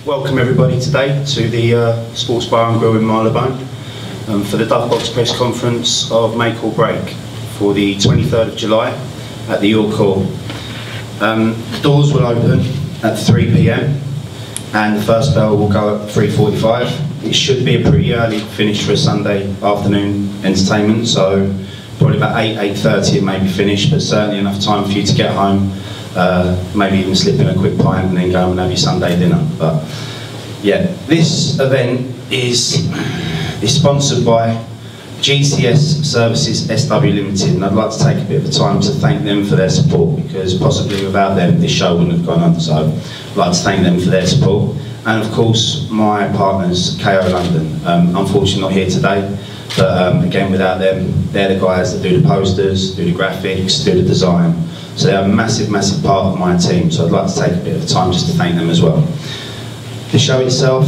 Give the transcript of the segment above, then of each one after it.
Welcome everybody today to the Sports Bar and Grill in Marylebone for the Dovebox press conference of Make or Break for the 23rd of July at the York Hall. The doors will open at 3 PM and the first bell will go at 3:45. It should be a pretty early finish for a Sunday afternoon entertainment, so probably about 8:30 it may be finished, but certainly enough time for you to get home. Maybe even slip in a quick pint and then go and have your Sunday dinner. But yeah, this event is sponsored by GCS Services SW Limited, and I'd like to take a bit of time to thank them for their support, because possibly without them this show wouldn't have gone on. So I'd like to thank them for their support, and of course my partners KO London. Unfortunately not here today, but again, without them, they're the guys that do the posters, do the graphics, do the design. So they're a massive, massive part of my team, so I'd like to take a bit of time just to thank them as well. The show itself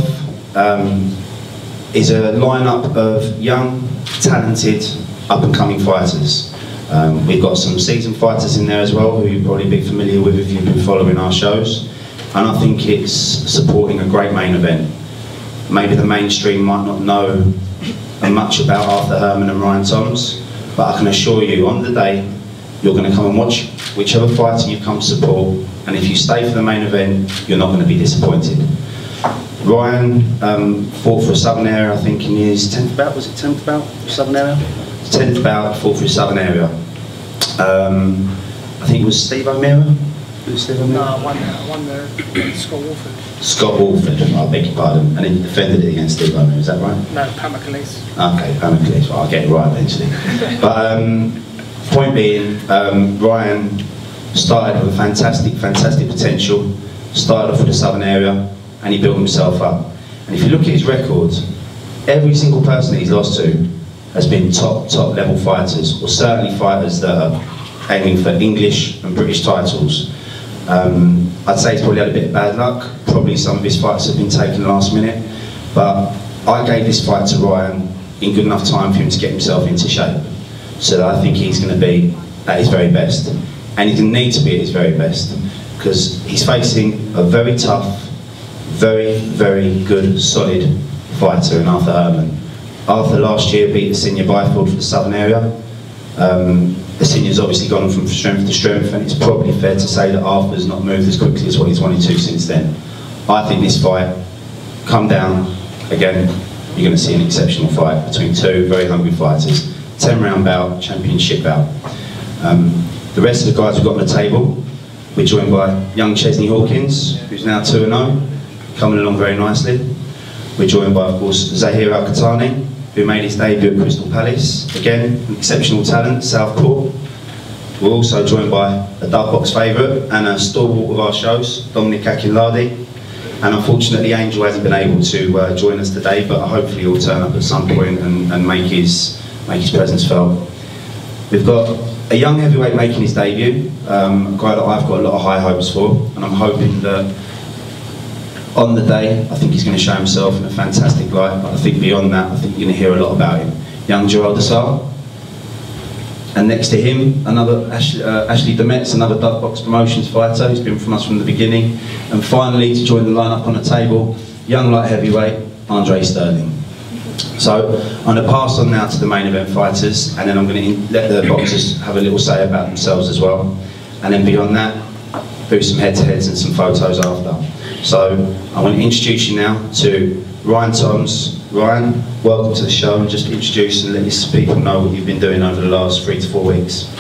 is a lineup of young, talented, up-and-coming fighters. We've got some seasoned fighters in there as well, who you'll probably be familiar with if you've been following our shows. And I think it's supporting a great main event. Maybe the mainstream might not know much about Arthur Herman and Ryan TOMS, but I can assure you, on the day, you're going to come and watch whichever fighter you come to support, and if you stay for the main event, you're not going to be disappointed. Ryan fought for a Southern area, I think in his 10th bout, was it 10th bout for Southern area? 10th bout, fought for his Southern area. I think it was Steve O'Meara? No, one there, Scott Walford. Scott Walford, I beg your pardon, and he defended it against Steve O'Meara, is that right? No, Pat McAleese. Okay, Pat McAleese, well, I'll get it right eventually. But point being, Ryan started with fantastic potential, started off with the Southern area, and he built himself up. And if you look at his record, every single person that he's lost to has been top level fighters, or certainly fighters that are aiming for English and British titles. I'd say he's probably had a bit of bad luck. Probably some of his fights have been taken last minute, but I gave this fight to Ryan in good enough time for him to get himself into shape. So I think he's going to be at his very best, and he's going to need to be at his very best, because he's facing a very tough, very good, solid fighter in Arthur Herman. Arthur last year beat the senior Byfield for the Southern area. The senior's obviously gone from strength to strength, and it's probably fair to say that Arthur's not moved as quickly as what he's wanted to since then. I think this fight, come down, again, you're going to see an exceptional fight between two very hungry fighters. 10-round bout, championship bout. The rest of the guys we've got on the table, we're joined by young Chesney Hawkins, who's now 2-0, coming along very nicely. We're joined by, of course, Zahir Al-Qatani, who made his debut at Crystal Palace. Again, an exceptional talent, Southpaw. We're also joined by a Dovebox favourite and a stalwart of our shows, Dominic Akinlaja. And unfortunately, Angel hasn't been able to join us today, but hopefully he'll turn up at some point and make his presence felt. We've got a young heavyweight making his debut, a guy that I've got a lot of high hopes for, and I'm hoping that on the day, I think he's going to show himself in a fantastic light, but I think beyond that, I think you're going to hear a lot about him. Young Joel Desal, and next to him, another Ashley Demetz, another Dovebox Promotions fighter who's been from us from the beginning, and finally, to join the lineup on the table, young light heavyweight, Andre Sterling. So I'm going to pass on now to the main event fighters, and then I'm going to let the boxers have a little say about themselves as well. And then beyond that, do some head-to-heads and some photos after. So I want to introduce you now to Ryan TOMS. Ryan, welcome to the show, and just introduce and let these people know what you've been doing over the last 3 to 4 weeks.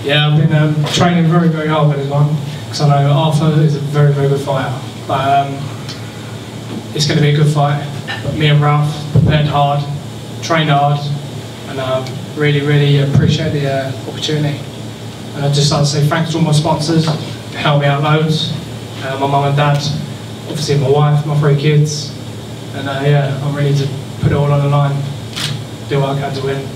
Yeah, I've been training very hard with this one, because I know Arthur is a very good fighter. But it's going to be a good fight. But me and Ralph prepared hard, trained hard, and really appreciate the opportunity. And I'd just like to say thanks to all my sponsors, they helped me out loads. My mum and dad, obviously my wife, my 3 kids, and yeah, I'm ready to put it all on the line, do what I can to win.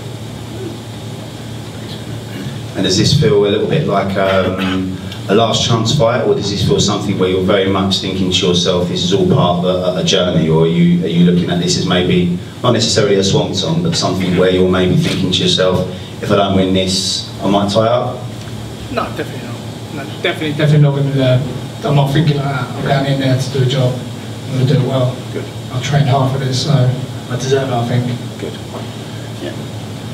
And does this feel a little bit like a last chance fight, or does this feel something where you're very much thinking to yourself, this is all part of a journey, or are you looking at this as maybe, not necessarily a swan song, but something where you're maybe thinking to yourself, if I don't win this, I might tie up? No, definitely not. No, definitely not going to I'm not thinking like that. I'm going in there to do a job. I'm going to do it well. Good. I've trained hard for this, so I deserve it, I think. Good. Yeah.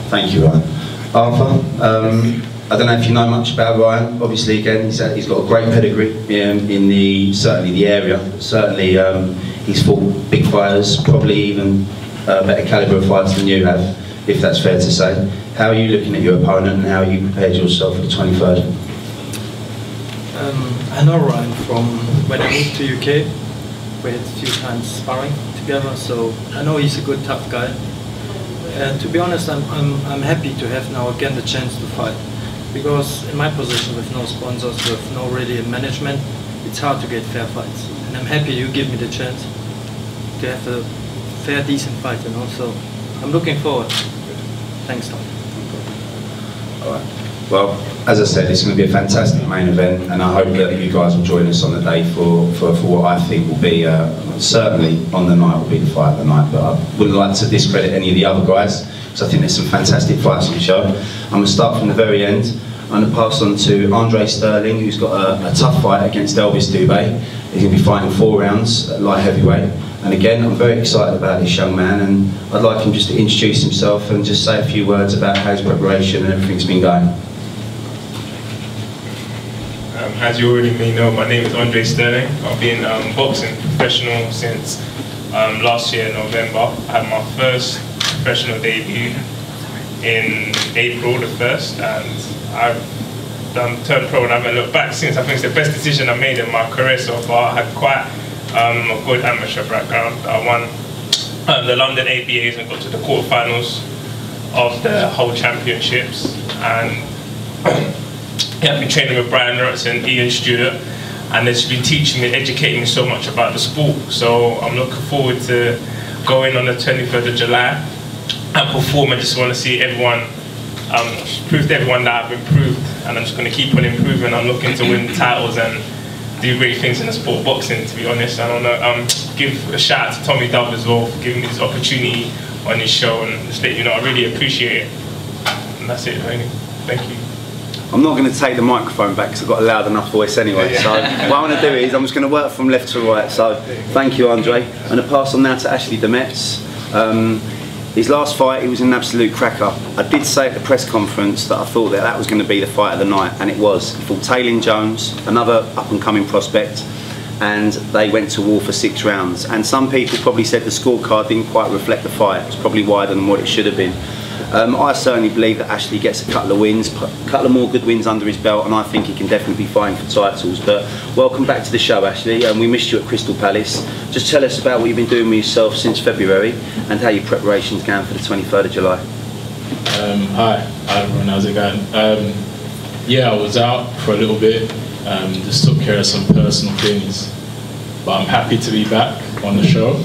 Thank you, Ryan. Arthur, I don't know if you know much about Ryan. Obviously, again, he's got a great pedigree in certainly the area. Certainly, he's fought big fighters, probably even better calibre of fighters than you have, if that's fair to say. How are you looking at your opponent, and how are you prepared yourself for the 23rd? I know Ryan from when I moved to UK. We had a few times sparring together, so I know he's a good, tough guy. And to be honest, I'm happy to have now again the chance to fight, because in my position with no sponsors, with no really management, it's hard to get fair fights. And I'm happy you give me the chance to have a fair, decent fight, and also I'm looking forward. Thanks, Tom. All right. Well, as I said, it's going to be a fantastic main event, and I hope that you guys will join us on the day for what I think will be, certainly on the night, will be the fight of the night. But I wouldn't like to discredit any of the other guys, because I think there's some fantastic fights on the show. I'm going to start from the very end. I'm going to pass on to Andre Sterling, who's got a tough fight against Elvis Dubé. He's going to be fighting 4 rounds at light heavyweight. And again, I'm very excited about this young man, and I'd like him just to introduce himself and just say a few words about how his preparation and everything's been going. As you already may know, my name is Andre Sterling. I've been boxing professional since last year, November. I had my first professional debut in April the 1st, and I've turned pro and I haven't looked back since. I think it's the best decision I made in my career so far. I had quite a good amateur background. I won the London ABAs and got to the quarterfinals of the whole championships. And yeah, I've been training with Brian Lutz and Ian Stewart, and it's been teaching me, educating me so much about the sport. So I'm looking forward to going on the 23rd of July and perform. I just want to see everyone, prove to everyone that I've improved, and I'm just going to keep on improving. I'm looking to win titles and do great things in the sport of boxing, to be honest. I want to give a shout out to Tommy Dove as well for giving me this opportunity on this show, and just let you know I really appreciate it. And that's it, really. Thank you. I'm not going to take the microphone back because I've got a loud enough voice anyway, so what I'm going to do is I'm just going to work from left to right. So thank you, Andre. I'm going to pass on now to Ashley Demetz. His last fight, he was an absolute cracker. I did say at the press conference that I thought that was going to be the fight of the night, and it was. He fought Taylin Jones, another up-and-coming prospect, and they went to war for 6 rounds. And some people probably said the scorecard didn't quite reflect the fight. It was probably wider than what it should have been. I certainly believe that Ashley gets a couple of wins, a couple of more good wins under his belt, and I think he can definitely be fighting for titles. But welcome back to the show, Ashley. We missed you at Crystal Palace. Just tell us about what you've been doing with yourself since February and how your preparation's going for the 23rd of July. Hi everyone, how's it going? Yeah, I was out for a little bit, just took care of some personal things, but I'm happy to be back on the show,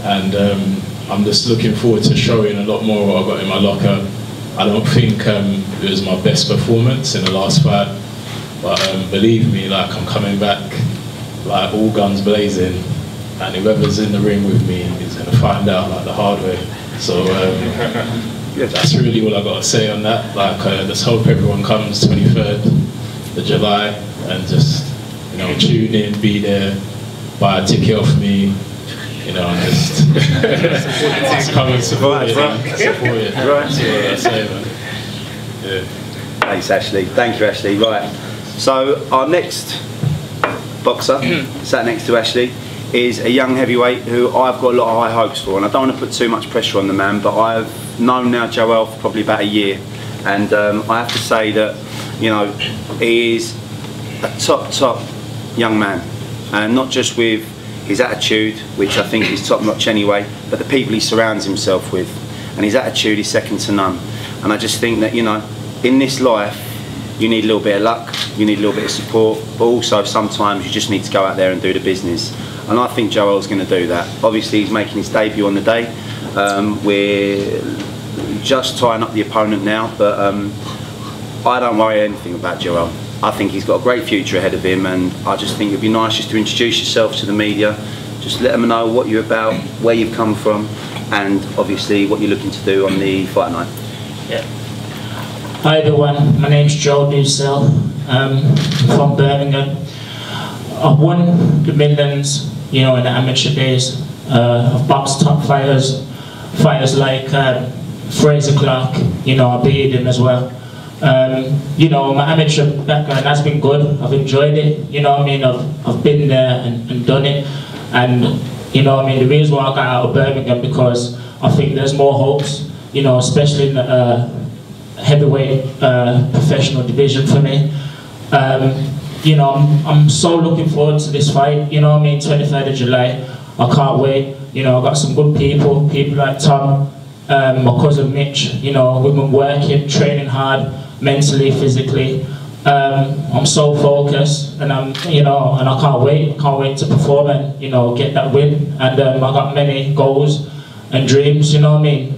and I'm just looking forward to showing a lot more what I've got in my locker. I don't think it was my best performance in the last fight, but believe me, like, I'm coming back like all guns blazing, and whoever's in the ring with me is going to find out like the hard way. So that's really all I got to say on that. Like, just hope everyone comes 23rd of July and just, you know, tune in, be there, buy a ticket off me. You know, just come and support it. Support it. Right. That's what I say, man. Yeah. Thanks, Ashley. Thank you, Ashley. Right. So our next boxer, sat next to Ashley, is a young heavyweight who I've got a lot of high hopes for, and I don't want to put too much pressure on the man, but I've known now Joel for probably about a year, and I have to say that, you know, he is a top young man, and not just with his attitude, which I think is top notch anyway, but the people he surrounds himself with, and his attitude is second to none. And I just think that, you know, in this life you need a little bit of luck, you need a little bit of support, but also sometimes you just need to go out there and do the business. And I think Joel's going to do that. Obviously he's making his debut on the day. We're just tying up the opponent now, but I don't worry anything about Joel. I think he's got a great future ahead of him, and I just think it'd be nice just to introduce yourself to the media, just let them know what you're about, where you've come from, and obviously what you're looking to do on the fight night. Yeah. Hi everyone, my name's Joel Newsell. I'm from Birmingham. I've won the Midlands you know, in the amateur days. I've boxed top fighters like Fraser Clark, you know, I beat him as well. You know, my amateur background has been good. I've enjoyed it. You know what I mean? I've been there and done it. And you know what I mean? The reason why I got out of Birmingham, because I think there's more hopes. You know, especially in the heavyweight professional division for me. You know, I'm so looking forward to this fight. You know what I mean? 23rd of July. I can't wait. You know, I've got some good people like Tom, my cousin Mitch. You know, we've been working, training hard, mentally, physically. I'm so focused, and you know, and I can't wait to perform and, you know, get that win. And I got many goals and dreams, you know what I mean,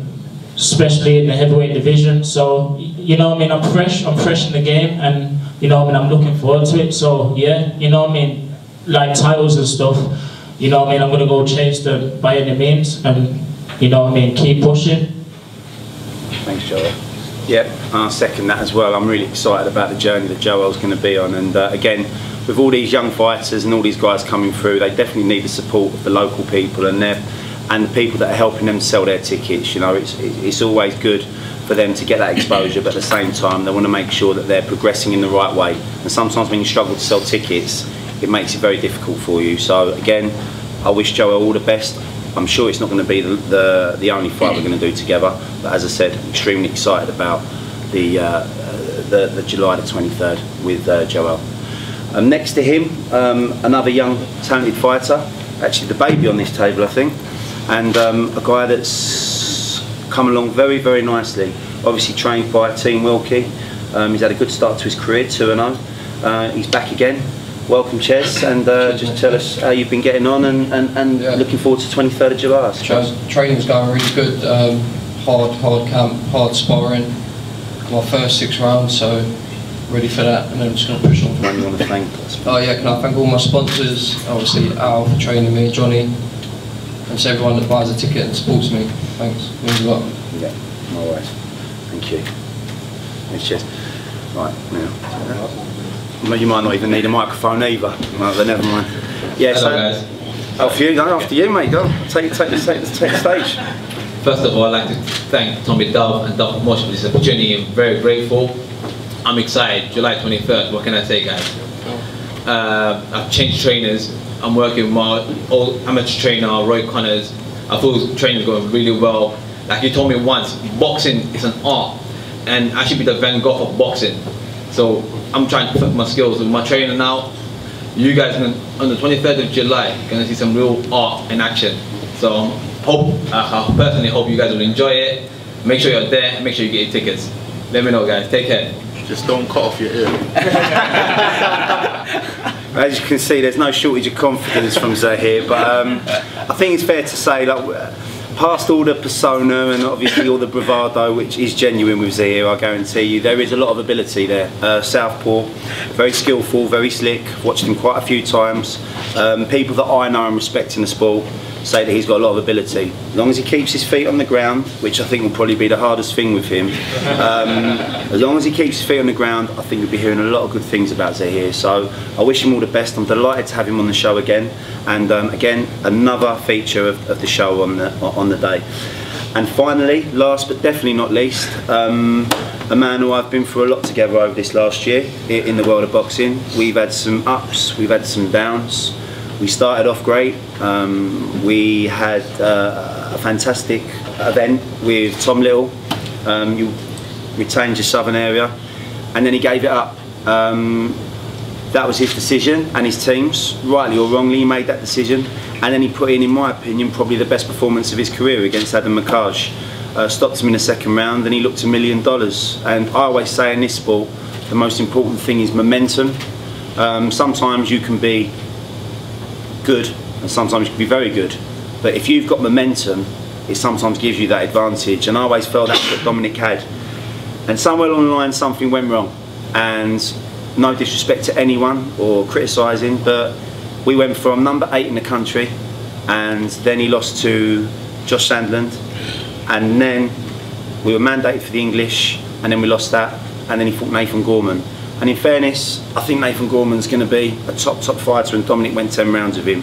especially in the heavyweight division. So, you know what I mean, I'm fresh in the game, and you know what I mean, I'm looking forward to it. So yeah, you know what I mean, like titles and stuff, you know what I mean, I'm gonna go chase them by any means, and you know what I mean, keep pushing. Thanks, Joel. Yep, I second that as well. I'm really excited about the journey that Joel's going to be on, and again, with all these young fighters and all these guys coming through, they definitely need the support of the local people and the people that are helping them sell their tickets. You know, it's always good for them to get that exposure, but at the same time, they want to make sure that they're progressing in the right way. And sometimes when you struggle to sell tickets, it makes it very difficult for you. So again, I wish Joel all the best. I'm sure it's not going to be the only fight we're going to do together, but as I said, extremely excited about the July the 23rd with Joel. Next to him, another young talented fighter, actually the baby on this table, I think, and a guy that's come along very, very nicely. Obviously trained by Team Wilkie. He's had a good start to his career, 2-0. He's back again. Welcome, Ches, and just tell us how you've been getting on, and yeah, looking forward to 23rd of July. Training's going really good. Hard camp, hard sparring. My first 6 rounds, so ready for that, and then I'm just going to push on. Anyone you want to thank? Oh yeah, can I thank all my sponsors? Obviously Al for training me, Johnny, and to everyone that buys a ticket and supports me. Thanks, it means a lot. Yeah, no worries. Thank you. Thanks, Ches. Right, now. You might not even need a microphone either. No, but never mind. Yeah, hello, guys. After you, mate. Go. Take the stage. First of all, I'd like to thank Tommy Dove and Dove Promotion for this opportunity. I'm very grateful. I'm excited. July 23rd. What can I say, guys? I've changed trainers. I'm working with my old amateur trainer, Roy Connors. I feel training is going really well. Like you told me once, boxing is an art, and I should be the Van Gogh of boxing. So I'm trying to perfect my skills with my trainer now. You guys on the 23rd of July gonna see some real art in action. So I personally hope you guys will enjoy it. Make sure you're there, make sure you get your tickets. Let me know, guys. Take care. Just don't cut off your ear. As you can see, there's no shortage of confidence from Zahir, but I think it's fair to say that past all the persona and obviously all the bravado, which is genuine with Zahir, I guarantee you, there is a lot of ability there. Southpaw, very skillful, very slick. Watched him quite a few times. People that I know and respect in the sport say that he's got a lot of ability. As long as he keeps his feet on the ground, which I think will probably be the hardest thing with him, as long as he keeps his feet on the ground, I think you'll be hearing a lot of good things about Zahir. So I wish him all the best. I'm delighted to have him on the show again, and again, another feature of the show on the day. And finally, last but definitely not least, a man who I've been through a lot together over this last year in the world of boxing. We've had some ups, we've had some downs. We started off great. We had a fantastic event with Tom Little. You retained your southern area, and then he gave it up. That was his decision, and his team's, rightly or wrongly, he made that decision. And then he put in my opinion, probably the best performance of his career against Adam Makaj. Stopped him in the second round, and he looked $1 million. And I always say in this sport, the most important thing is momentum. Sometimes you can be good, and sometimes you can be very good, but if you've got momentum, it sometimes gives you that advantage. And I always felt that's what Dominic had, and somewhere along the line something went wrong, and no disrespect to anyone or criticising, but we went from number 8 in the country, and then he lost to Josh Sandland, and then we were mandated for the English, and then we lost that, and then he fought Nathan Gorman. And in fairness, I think Nathan Gorman's going to be a top fighter, and Dominic went 10 rounds with him.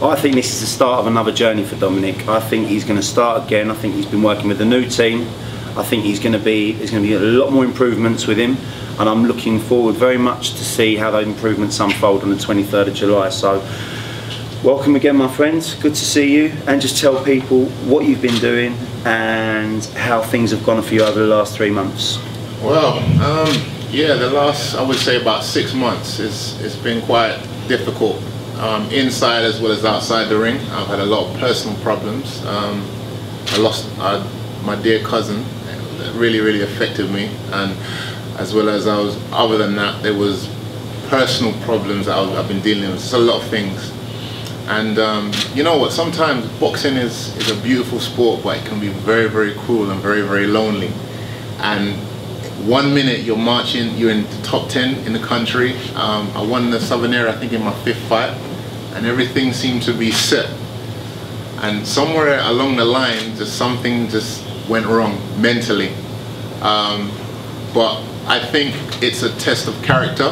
I think this is the start of another journey for Dominic. I think he's going to start again. I think he's been working with a new team. I think there's going to be a lot more improvements with him, and I'm looking forward very much to see how those improvements unfold on the 23rd of July. So, welcome again, my friends. Good to see you, and just tell people what you've been doing and how things have gone for you over the last 3 months. Well, yeah, the last, I would say, about 6 months, it's been quite difficult, inside as well as outside the ring. I've had a lot of personal problems. I lost my dear cousin. It really affected me, and as well as other than that, there was personal problems that I've been dealing with. It's a lot of things. And you know what, sometimes boxing is a beautiful sport, but it can be very cruel and very lonely. And 1 minute you're marching, you're in the top 10 in the country. I won the Southern Area, I think, in my 5th fight, and everything seemed to be set. And somewhere along the line, something just went wrong mentally. But I think it's a test of character.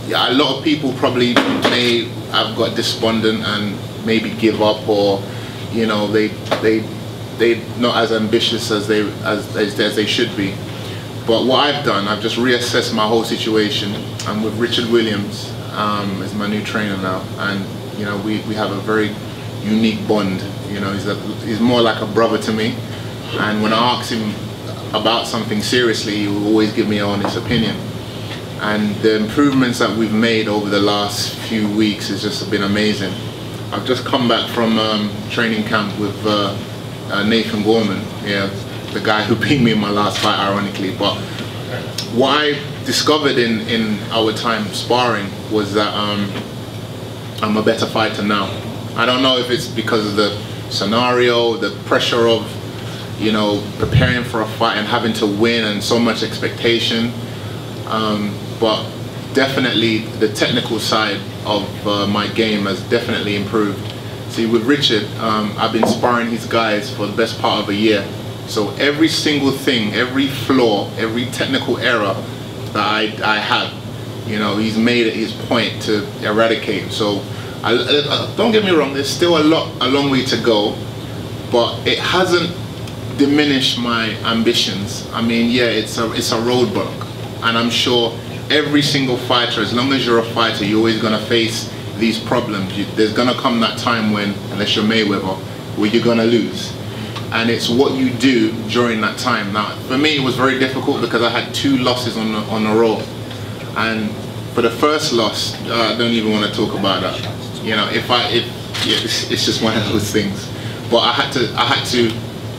Yeah, a lot of people probably may have got despondent and maybe give up, or you know, they're not as ambitious as they should be. But what I've done, I've just reassessed my whole situation. I'm with Richard Williams as my new trainer now, and you know, we have a very unique bond. You know, he's more like a brother to me, and when I ask him about something seriously, he will always give me an honest opinion. And the improvements that we've made over the last few weeks has just been amazing. I've just come back from training camp with Nathan Gorman, yeah, the guy who beat me in my last fight, ironically. But what I discovered in our time sparring was that I'm a better fighter now. I don't know if it's because of the scenario, the pressure of, you know, preparing for a fight and having to win and so much expectation, but definitely the technical side of my game has definitely improved. See, with Richard, I've been sparring his guys for the best part of a year. So every single thing, every flaw, every technical error that I had, you know, he's made it his point to eradicate. So don't get me wrong, there's still a long way to go, but it hasn't diminished my ambitions. I mean, yeah, it's a roadblock, and I'm sure every single fighter, as long as you're a fighter, you're always going to face these problems. There's going to come that time when, unless you're Mayweather, where you're going to lose. And it's what you do during that time. Now, for me, it was very difficult because I had 2 losses on a row. And for the first loss, I don't even want to talk about that. You know, it's just one of those things. But I had to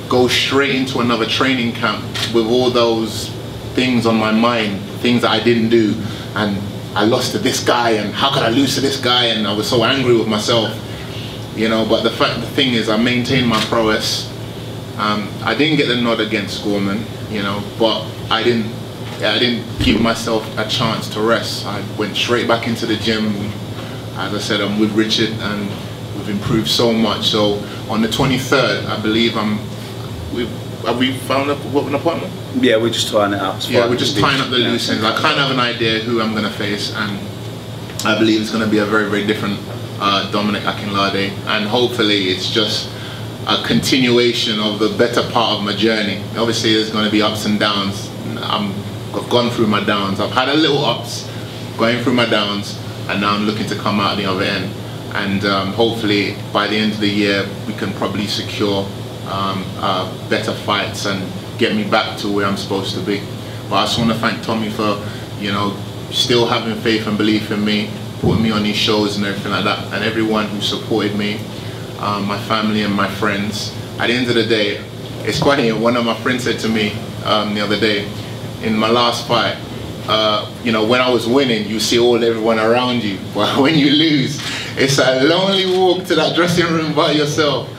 go straight into another training camp with all those things on my mind, things that I didn't do, and I lost to this guy, and how could I lose to this guy, and I was so angry with myself, you know. But the thing is, I maintained my prowess. I didn't get the nod against Gorman, you know, but I didn't give myself a chance to rest. I went straight back into the gym. As I said, I'm with Richard, and we've improved so much. So on the 23rd, I believe have we found an appointment? Yeah, we're just tying it up. Yeah, we're just tying up the loose ends. I kind of have an idea who I'm going to face, and I believe it's going to be a very different Dominic Akinlaja, and hopefully it's just a continuation of the better part of my journey. Obviously there's going to be ups and downs. I've gone through my downs. I've had a little ups, going through my downs, and now I'm looking to come out the other end. And hopefully by the end of the year we can probably secure better fights and get me back to where I'm supposed to be. But I just want to thank Tommy for, you know, still having faith and belief in me, putting me on these shows and everything like that, and everyone who supported me, my family and my friends. At the end of the day, it's funny, one of my friends said to me the other day, in my last fight, you know, when I was winning, you see everyone around you, but when you lose, it's a lonely walk to that dressing room by yourself.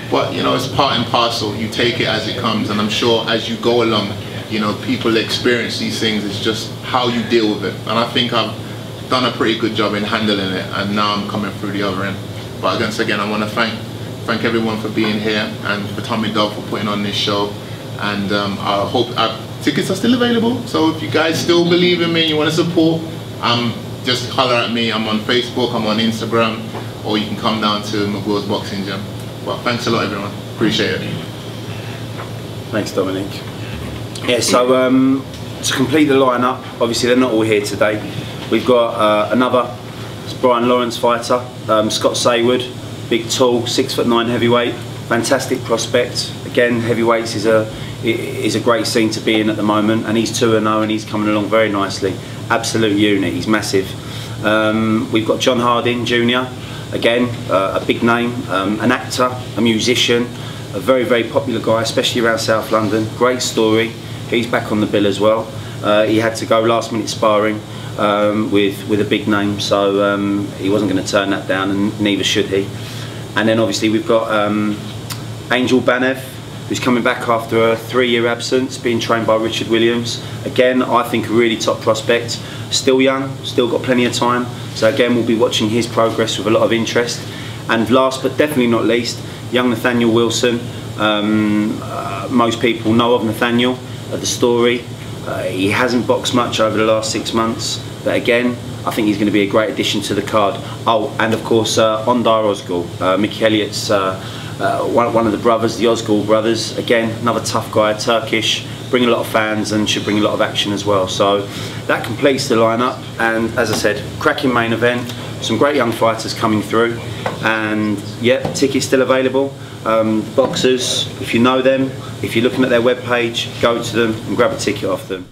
But you know, it's part and parcel. You take it as it comes, and I'm sure as you go along, you know, people experience these things. It's just how you deal with it. And I think I've done a pretty good job in handling it, and now I'm coming through the other end. But once again, I want to thank everyone for being here, and for Tommy Dove for putting on this show. And I hope tickets are still available. So if you guys still believe in me, you want to support, just holler at me. I'm on Facebook, I'm on Instagram. or you can come down to McGill's Boxing Gym. But thanks a lot, everyone. Appreciate it. Thanks, Dominic. Yeah, so to complete the lineup, obviously they're not all here today. We've got another Brian Lawrence fighter, Scott Saywood, big, tall, 6'9" heavyweight, fantastic prospect. Again, heavyweights is a great scene to be in at the moment, and he's 2-0 and he's coming along very nicely. Absolute unit, he's massive. We've got John Harding Jr., again, a big name, an actor, a musician, a very, very popular guy, especially around South London. Great story. He's back on the bill as well. He had to go last minute sparring with a big name, so he wasn't going to turn that down, and neither should he. And then obviously we've got Angel Banev, who's coming back after a 3-year absence, being trained by Richard Williams. Again, I think a really top prospect. Still young, still got plenty of time. So again, we'll be watching his progress with a lot of interest. And last but definitely not least, young Nathaniel Wilson. Most people know of Nathaniel, the story. He hasn't boxed much over the last 6 months, but again, I think he's going to be a great addition to the card. Oh, and of course, Ondar Ozgal, Mickey Elliott's one of the brothers, the Ozgal brothers. Again, another tough guy, Turkish, bring a lot of fans and should bring a lot of action as well. So that completes the lineup, and as I said, cracking main event, some great young fighters coming through, and yeah, tickets still available. Boxers, if you know them, if you're looking at their webpage, go to them and grab a ticket off them.